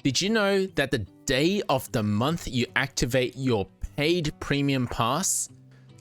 Did you know that the day of the month you activate your paid premium pass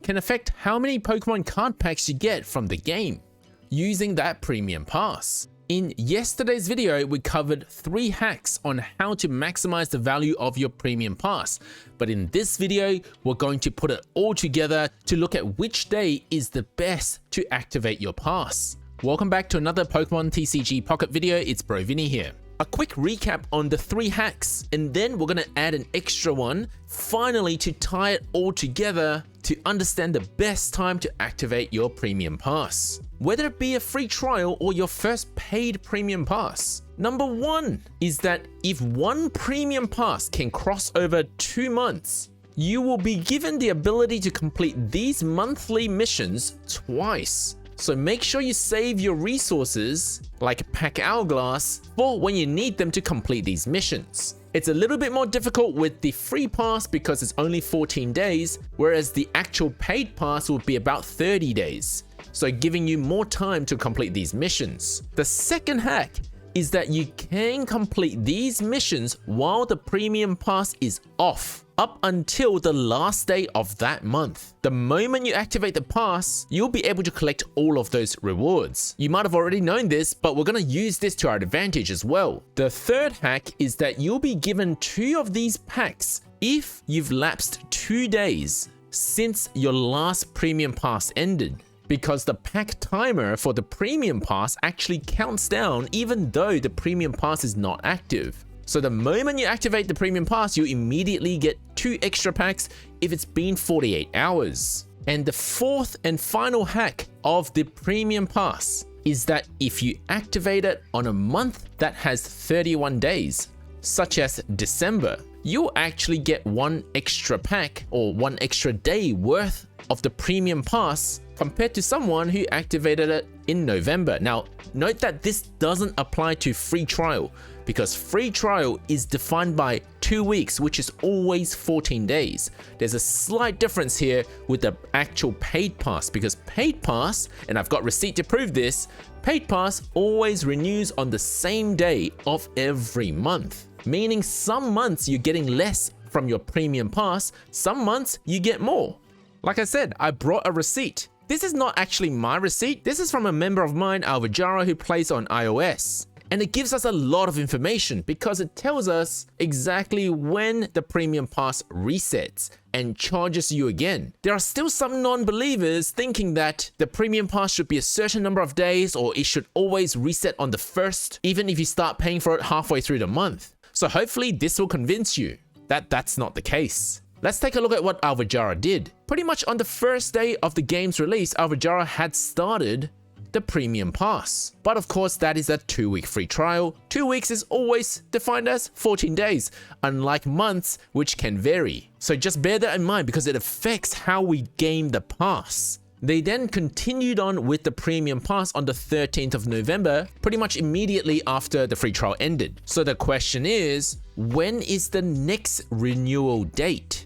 can affect how many Pokemon card packs you get from the game using that premium pass? In yesterday's video, we covered 3 hacks on how to maximize the value of your premium pass. But in this video, we're going to put it all together to look at which day is the best to activate your pass. Welcome back to another Pokemon TCG Pocket video. It's Brovinnie here. A quick recap on the 3 hacks, and then we're going to add an extra one, finally, to tie it all together to understand the best time to activate your premium pass, whether it be a free trial or your first paid premium pass. Number 1 is that if one premium pass can cross over 2 months, you will be given the ability to complete these monthly missions twice. So make sure you save your resources, like Pack Hourglass, for when you need them to complete these missions. It's a little bit more difficult with the free pass because it's only 14 days, whereas the actual paid pass will be about 30 days. So giving you more time to complete these missions. The second hack is that you can complete these missions while the premium pass is off, up until the last day of that month. The moment you activate the pass, you'll be able to collect all of those rewards. You might have already known this, but we're going to use this to our advantage as well. The third hack is that you'll be given 2 of these packs if you've lapsed 2 days since your last premium pass ended, because the pack timer for the premium pass actually counts down even though the premium pass is not active. So the moment you activate the premium pass, you immediately get 2 extra packs if it's been 48 hours. And the fourth and final hack of the premium pass is that if you activate it on a month that has 31 days, such as December, you'll actually get 1 extra pack or 1 extra day worth of the premium pass compared to someone who activated it in November. Now, note that this doesn't apply to free trial, because free trial is defined by 2 weeks, which is always 14 days. There's a slight difference here with the actual paid pass, because paid pass, and I've got receipt to prove this, paid pass always renews on the same day of every month, meaning some months you're getting less from your premium pass, some months you get more. Like I said, I brought a receipt. This is not actually my receipt. This is from a member of mine, Alvajara, who plays on iOS. And it gives us a lot of information because it tells us exactly when the premium pass resets and charges you again. There are still some non-believers thinking that the premium pass should be a certain number of days or it should always reset on the 1st, even if you start paying for it halfway through the month. So hopefully this will convince you that that's not the case. Let's take a look at what Alvajara did. Pretty much on the first day of the game's release, Alvajara had started the premium pass. But of course, that is a 2-week free trial. 2 weeks is always defined as 14 days, unlike months, which can vary. So just bear that in mind because it affects how we game the pass. They then continued on with the premium pass on the 13th of November, pretty much immediately after the free trial ended. So the question is, when is the next renewal date?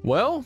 Well,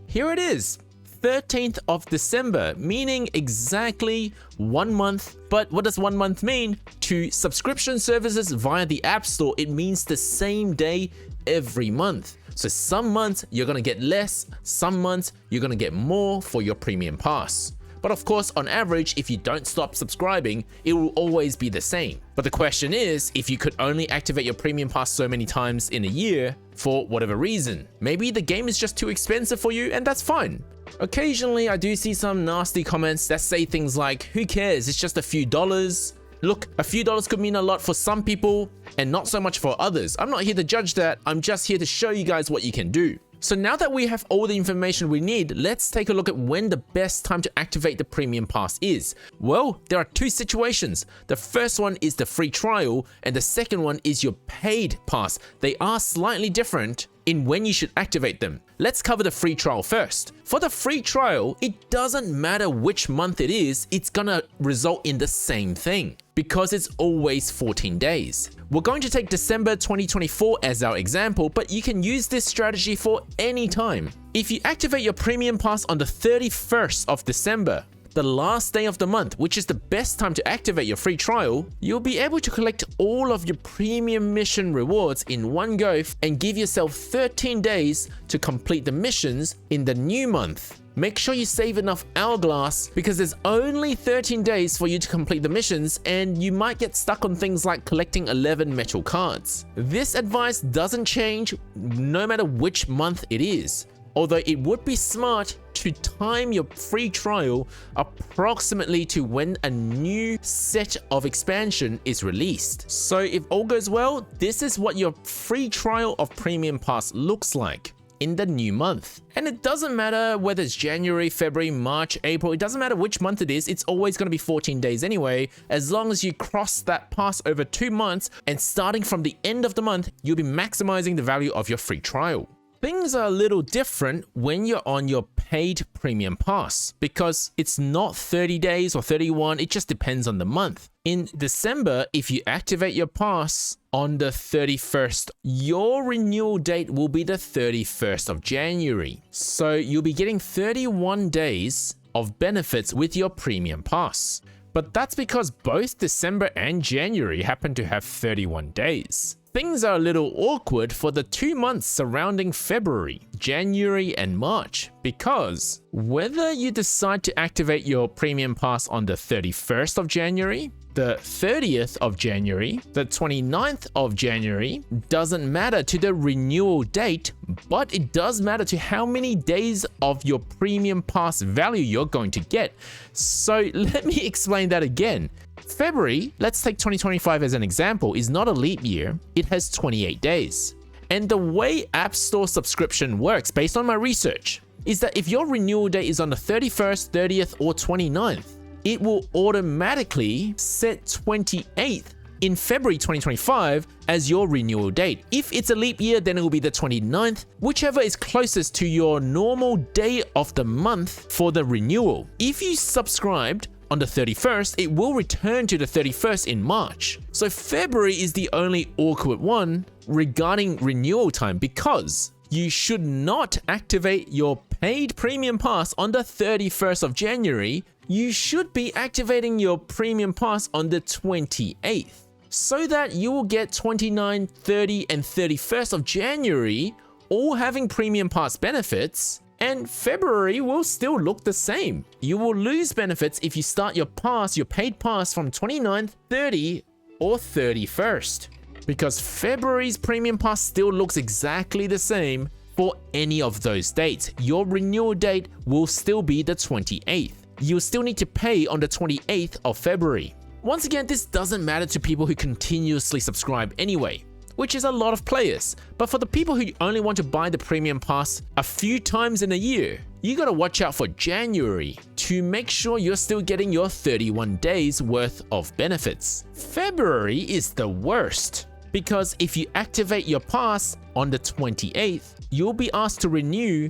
here it is. 13th of December, meaning exactly 1 month. But what does 1 month mean? To subscription services via the App Store, it means the same day every month. So some months you're going to get less, some months you're going to get more for your premium pass. But of course, on average, if you don't stop subscribing, it will always be the same. But the question is, if you could only activate your premium pass so many times in a year, for whatever reason, maybe the game is just too expensive for you, and that's fine. Occasionally, I do see some nasty comments that say things like, who cares, it's just a few dollars. Look, a few dollars could mean a lot for some people and not so much for others. I'm not here to judge that, I'm just here to show you guys what you can do. So now that we have all the information we need, let's take a look at when the best time to activate the premium pass is. Well, there are 2 situations. The first one is the free trial, and the second one is your paid pass. They are slightly different in when you should activate them. Let's cover the free trial first. For the free trial, it doesn't matter which month it is, it's gonna result in the same thing because it's always 14 days. We're going to take December 2024 as our example, but you can use this strategy for any time. If you activate your premium pass on the 31st of December, the last day of the month, which is the best time to activate your free trial, you'll be able to collect all of your premium mission rewards in one go and give yourself 13 days to complete the missions in the new month. Make sure you save enough hourglass because there's only 13 days for you to complete the missions and you might get stuck on things like collecting 11 metal cards. This advice doesn't change no matter which month it is, although it would be smart to time your free trial approximately to when a new set of expansion is released. So if all goes well, this is what your free trial of Premium Pass looks like in the new month. And it doesn't matter whether it's January, February, March, April, it doesn't matter which month it is, it's always going to be 14 days anyway, as long as you cross that pass over 2 months, and starting from the end of the month, you'll be maximizing the value of your free trial. Things are a little different when you're on your paid premium pass because it's not 30 days or 31, it just depends on the month. In December, if you activate your pass on the 31st, your renewal date will be the 31st of January. So you'll be getting 31 days of benefits with your premium pass. But that's because both December and January happen to have 31 days. Things are a little awkward for the 2 months surrounding February, January, and March because whether you decide to activate your premium pass on the 31st of January, the 30th of January, the 29th of January, doesn't matter to the renewal date, but it does matter to how many days of your premium pass value you're going to get. So let me explain that again. February, let's take 2025 as an example, is not a leap year, it has 28 days. And the way App Store subscription works, based on my research, is that if your renewal date is on the 31st, 30th, or 29th, it will automatically set 28th in February 2025 as your renewal date. If it's a leap year, then it will be the 29th, whichever is closest to your normal day of the month for the renewal. If you subscribed on the 31st, it will return to the 31st in March. So February is the only awkward one regarding renewal time because you should not activate your paid premium pass on the 31st of January. You should be activating your premium pass on the 28th so that you will get 29, 30, and 31st of January all having premium pass benefits, and February will still look the same. You will lose benefits if you start your paid pass from 29th, 30, or 31st, because February's premium pass still looks exactly the same for any of those dates. Your renewal date will still be the 28th. You'll still need to pay on the 28th of February. Once again, this doesn't matter to people who continuously subscribe anyway, which is a lot of players. But for the people who only want to buy the premium pass a few times in a year, you gotta watch out for January to make sure you're still getting your 31 days worth of benefits. February is the worst because if you activate your pass on the 28th, you'll be asked to renew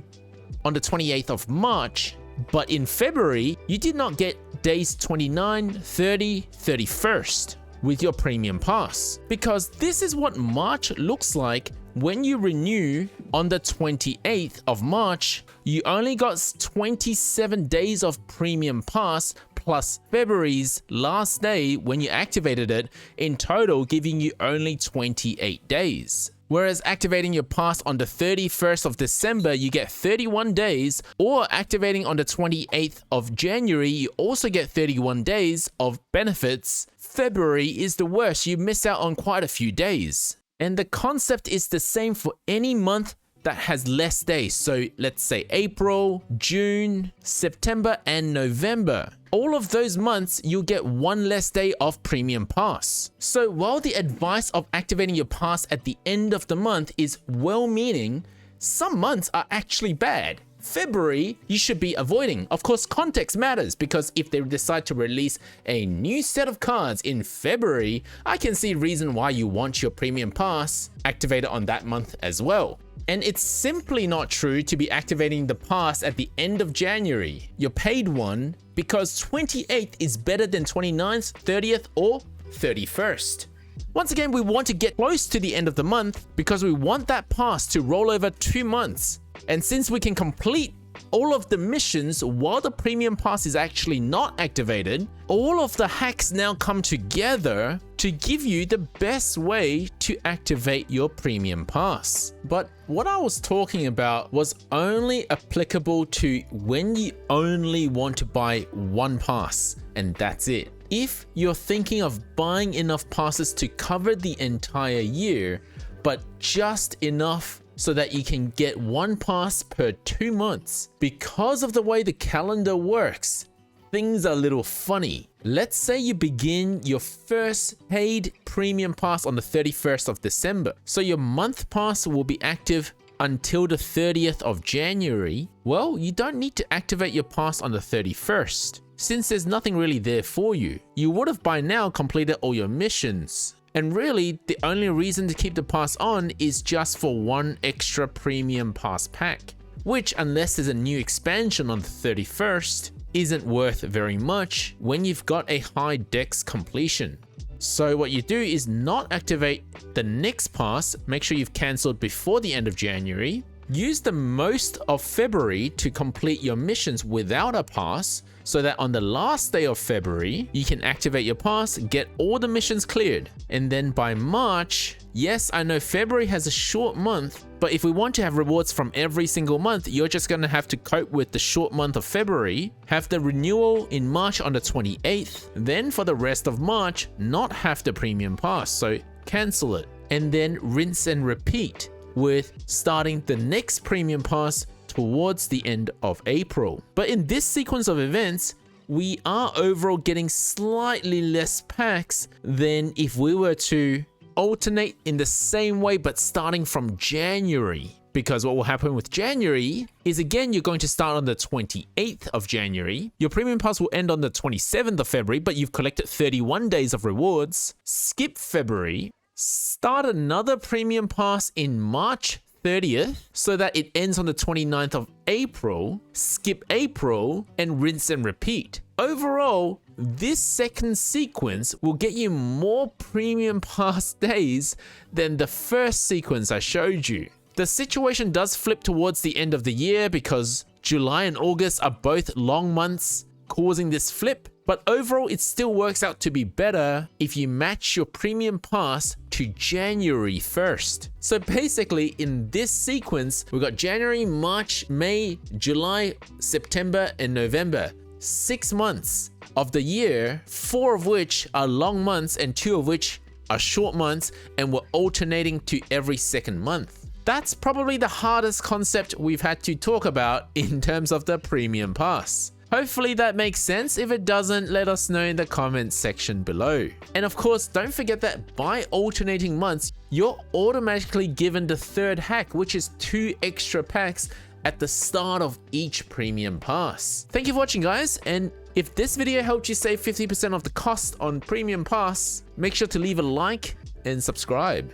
on the 28th of March. But in February, you did not get days 29, 30, 31st with your premium pass, because this is what March looks like when you renew on the 28th of March. You only got 27 days of premium pass plus February's last day when you activated it, in total giving you only 28 days. Whereas activating your pass on the 31st of December, you get 31 days, or activating on the 28th of January, you also get 31 days of benefits. February is the worst. You miss out on quite a few days. And the concept is the same for any month that has less days. So let's say April, June, September, and November. All of those months, you'll get one less day of premium pass. So while the advice of activating your pass at the end of the month is well-meaning, some months are actually bad. February, you should be avoiding. Of course, context matters, because if they decide to release a new set of cards in February, I can see reason why you want your premium pass activated on that month as well. And it's simply not true to be activating the pass at the end of January, your paid one, because 28th is better than 29th, 30th, or 31st. Once again, we want to get close to the end of the month because we want that pass to roll over 2 months. And since we can complete all of the missions while the premium pass is actually not activated, all of the hacks now come together to give you the best way to activate your premium pass. But what I was talking about was only applicable to when you only want to buy one pass, and that's it. If you're thinking of buying enough passes to cover the entire year, but just enough so that you can get one pass per 2 months, because of the way the calendar works, things are a little funny. Let's say you begin your first paid premium pass on the 31st of December. So your month pass will be active until the 30th of January. Well, you don't need to activate your pass on the 31st, since there's nothing really there for you. You would have by now completed all your missions. And really, the only reason to keep the pass on is just for one extra premium pass pack, which, unless there's a new expansion on the 31st, isn't worth very much when you've got a high dex completion. So what you do is not activate the next pass, make sure you've cancelled before the end of January, use the most of February to complete your missions without a pass, so that on the last day of February, you can activate your pass, get all the missions cleared. And then by March, yes, I know February has a short month, but if we want to have rewards from every single month, you're just going to have to cope with the short month of February, have the renewal in March on the 28th, then for the rest of March, not have the premium pass, so cancel it. And then rinse and repeat with starting the next premium pass towards the end of April. But in this sequence of events, we are overall getting slightly less packs than if we were to alternate in the same way but starting from January. Because what will happen with January is, again, you're going to start on the 28th of January. Your premium pass will end on the 27th of February, but you've collected 31 days of rewards. Skip February, start another premium pass in March 30th so that it ends on the 29th of April, skip April, and rinse and repeat. Overall, this second sequence will get you more premium pass days than the first sequence I showed you. The situation does flip towards the end of the year because July and August are both long months, causing this flip. But overall, it still works out to be better if you match your premium pass to January 1st. So basically, in this sequence, we've got January, March, May, July, September, and November. 6 months of the year, 4 of which are long months and 2 of which are short months, and we're alternating to every second month. That's probably the hardest concept we've had to talk about in terms of the premium pass. Hopefully that makes sense. If it doesn't, let us know in the comments section below. And of course, don't forget that by alternating months, you're automatically given the third hack, which is 2 extra packs at the start of each premium pass. Thank you for watching, guys. And if this video helped you save 50% of the cost on premium pass, make sure to leave a like and subscribe.